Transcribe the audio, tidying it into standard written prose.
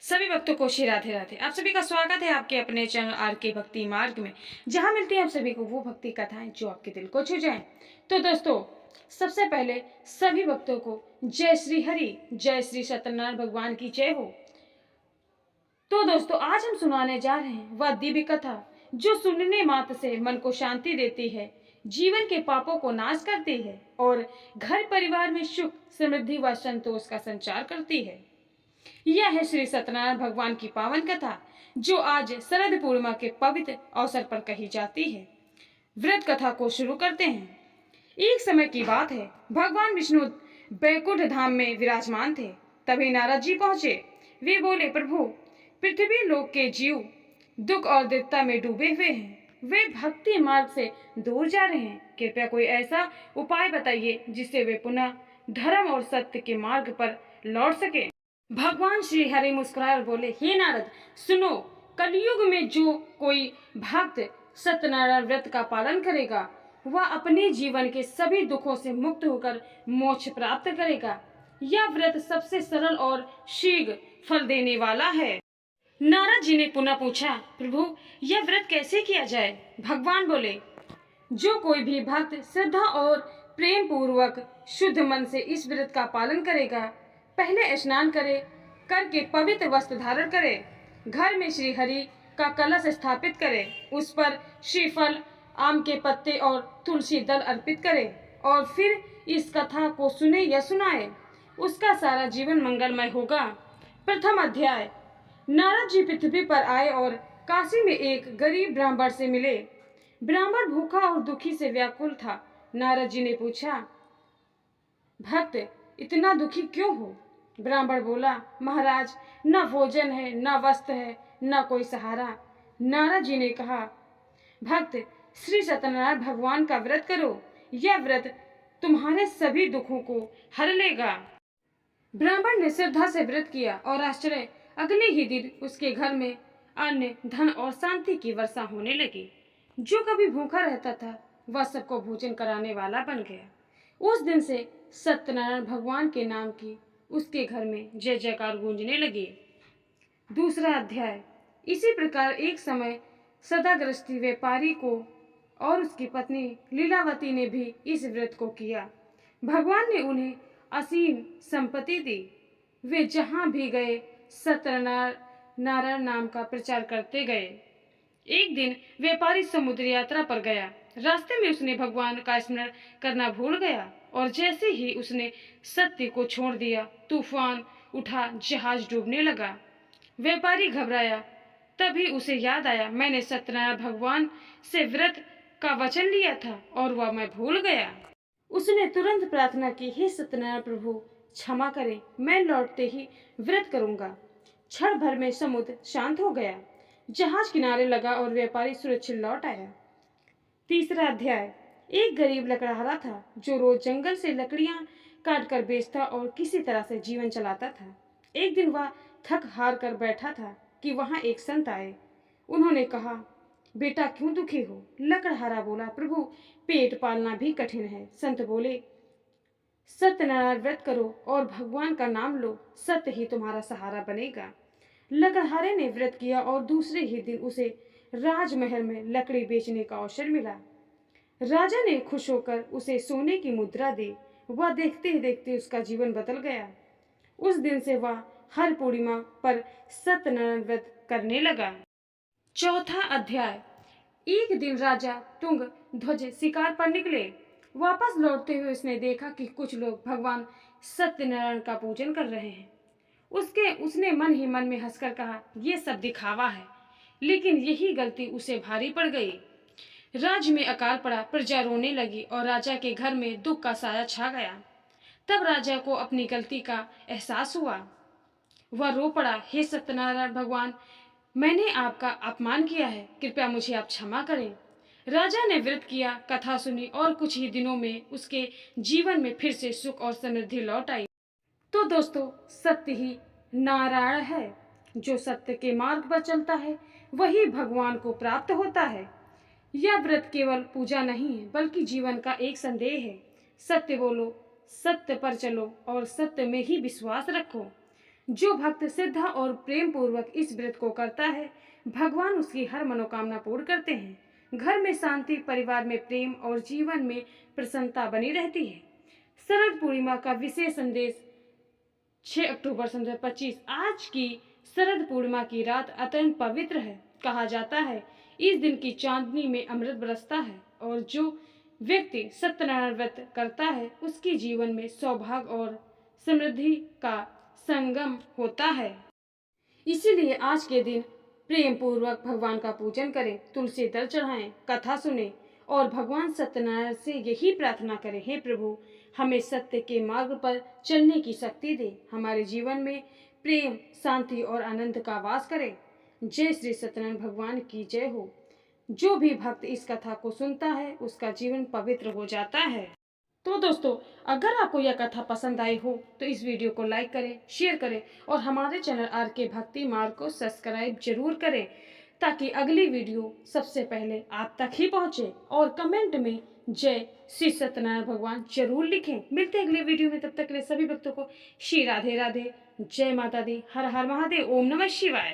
सभी भक्तों को श्री राधे राधे। आप सभी का स्वागत है आपके अपने चैनल आर के भक्ति मार्ग में, जहां मिलती है आप सभी को वो भक्ति कथाएं जो आपके दिल को छू जाएं। तो दोस्तों, सबसे पहले सभी भक्तों को जय श्री हरि, जय श्री सत्यनारायण भगवान की जय हो। तो दोस्तों, आज हम सुनाने जा रहे हैं वह दिव्य कथा जो सुनने मात्र से मन को शांति देती है, जीवन के पापों को नाश करती है और घर परिवार में सुख, समृद्धि व संतोष का संचार करती है। यह है श्री सत्यनारायण भगवान की पावन कथा जो आज शरद पूर्णिमा के पवित्र अवसर पर कही जाती है। व्रत कथा को शुरू करते हैं। एक समय की बात है, भगवान विष्णु बैकुंठ धाम में विराजमान थे। तभी नारद जी पहुंचे। वे बोले, प्रभु, पृथ्वी लोक के जीव दुख और दरिद्रता में डूबे हुए हैं। वे भक्ति मार्ग से दूर जा रहे हैं। कृपया कोई ऐसा उपाय बताइए जिससे वे पुनः धर्म और सत्य के मार्ग पर लौट सके। भगवान श्री हरि मुस्कुराए और बोले, हे नारद, सुनो, कलयुग में जो कोई भक्त सत्यनारायण व्रत का पालन करेगा वह अपने जीवन के सभी दुखों से मुक्त होकर मोक्ष प्राप्त करेगा। यह व्रत सबसे सरल और शीघ्र फल देने वाला है। नारद जी ने पुनः पूछा, प्रभु, यह व्रत कैसे किया जाए? भगवान बोले, जो कोई भी भक्त श्रद्धा और प्रेम पूर्वक शुद्ध मन से इस व्रत का पालन करेगा, पहले स्नान करे, करके पवित्र वस्त्र धारण करे, घर में श्री हरि का कलश स्थापित करे, उस पर श्रीफल, आम के पत्ते और तुलसी दल अर्पित करे और फिर इस कथा को सुने या सुनाए, उसका सारा जीवन मंगलमय होगा। प्रथम अध्याय। नारद जी पृथ्वी पर आए और काशी में एक गरीब ब्राह्मण से मिले। ब्राह्मण भूखा और दुखी से व्याकुल था। नारद जी ने पूछा, भक्त, इतना दुखी क्यों हो? ब्राह्मण बोला, महाराज, न भोजन है, न वस्त्र है, न कोई सहारा। नारद जी ने कहा, भक्त, श्री सत्यनारायण भगवान का व्रत करो। यह व्रत तुम्हारे सभी दुखों को हर लेगा। ब्राह्मण ने श्रद्धा से व्रत किया और आश्चर्य, अगले ही दिन उसके घर में अन्न, धन और शांति की वर्षा होने लगी। जो कभी भूखा रहता था वह सबको भोजन कराने वाला बन गया। उस दिन से सत्यनारायण भगवान के नाम की उसके घर में जय जयकार गूंजने लगी। दूसरा अध्याय। इसी प्रकार एक समय सदाग्रस्ती व्यापारी को और उसकी पत्नी लीलावती ने भी इस व्रत को किया। भगवान ने उन्हें असीम संपत्ति दी। वे जहां भी गए सत्यनारायण नाम का प्रचार करते गए। एक दिन व्यापारी समुद्र यात्रा पर गया। रास्ते में उसने भगवान का स्मरण करना भूल गया और जैसे ही उसने सत्य को छोड़ दिया, तूफान उठा, जहाज डूबने लगा। व्यापारी घबराया। तभी उसे याद आया, मैंने सत्यनारायण भगवान से व्रत का वचन लिया था और वह मैं भूल गया। उसने तुरंत प्रार्थना की, हे सत्यनारायण प्रभु, क्षमा करें, मैं लौटते ही व्रत करूंगा। क्षण भर में समुद्र शांत हो गया। जहाज किनारे लगा और व्यापारी सुरक्षित लौट आया। तीसरा अध्याय। एक गरीब लकड़हारा था जो रोज जंगल से लकड़ियां काट कर बेचता और किसी तरह से जीवन चलाता था। एक दिन वह थक हार कर बैठा था कि वहां एक संत आए। उन्होंने कहा, बेटा, क्यों दुखी हो? लकड़हारा बोला, प्रभु, पेट पालना भी कठिन है। संत बोले, सत्यनारायण व्रत करो और भगवान का नाम लो, सत्य ही तुम्हारा सहारा बनेगा। लकड़हारे ने व्रत किया और दूसरे ही दिन उसे राजमहल में लकड़ी बेचने का अवसर मिला। राजा ने खुश होकर उसे सोने की मुद्रा दी। वह देखते ही देखते उसका जीवन बदल गया। उस दिन से वह हर पूर्णिमा पर सत्यनारायण व्रत करने लगा। चौथा अध्याय। एक दिन राजा तुंग ध्वज शिकार पर निकले। वापस लौटते हुए उसने देखा कि कुछ लोग भगवान सत्यनारायण का पूजन कर रहे हैं। उसने मन ही मन में हंसकर कहा, यह सब दिखावा है। लेकिन यही गलती उसे भारी पड़ गई। राज्य में अकाल पड़ा, प्रजा रोने लगी और राजा के घर में दुख का साया छा गया। तब राजा को अपनी गलती का एहसास हुआ। वह रो पड़ा, हे सत्यनारायण भगवान, मैंने आपका अपमान किया है, कृपया मुझे आप क्षमा करें। राजा ने व्रत किया, कथा सुनी और कुछ ही दिनों में उसके जीवन में फिर से सुख और समृद्धि लौट आई। तो दोस्तों, सत्य ही नारायण है। जो सत्य के मार्ग पर चलता है वही भगवान को प्राप्त होता है। यह व्रत केवल पूजा नहीं है बल्कि जीवन का एक संदेश है। सत्य बोलो, सत्य पर चलो और सत्य में ही विश्वास रखो। जो भक्त श्रद्धा और प्रेम पूर्वक इस व्रत को करता है, भगवान उसकी हर मनोकामना पूर्ण करते हैं। घर में शांति, परिवार में प्रेम और जीवन में प्रसन्नता बनी रहती है। शरद पूर्णिमा का विशेष संदेश 6 अक्टूबर 2025। आज की शरद पूर्णिमा की रात अत्यंत पवित्र है। कहा जाता है इस दिन की चांदनी में अमृत बरसता है और जो व्यक्ति सत्यनारायण व्रत करता है उसके जीवन में सौभाग्य और समृद्धि का संगम होता है। इसीलिए आज के दिन प्रेम पूर्वक भगवान का पूजन करें, तुलसी दल चढ़ाएं, कथा सुने और भगवान सत्यनारायण से यही प्रार्थना करें, हे प्रभु हमें सत्य के मार्ग पर चलने की शक्ति दे, हमारे जीवन में प्रेम, शांति और आनंद का वास करे। जय श्री सत्यनारायण भगवान की जय हो। जो भी भक्त इस कथा को सुनता है उसका जीवन पवित्र हो जाता है। तो दोस्तों, अगर आपको यह कथा पसंद आई हो तो इस वीडियो को लाइक करें, शेयर करें और हमारे चैनल आर के भक्ति मार्ग को सब्सक्राइब जरूर करें ताकि अगली वीडियो सबसे पहले आप तक ही पहुंचे। और कमेंट में जय श्री सत्यनारायण भगवान जरूर लिखें। मिलते हैं अगले वीडियो में, तब तक के लिए सभी भक्तों को श्री राधे राधे, जय माता दी, हर हर महादेव, ओम नमः शिवाय।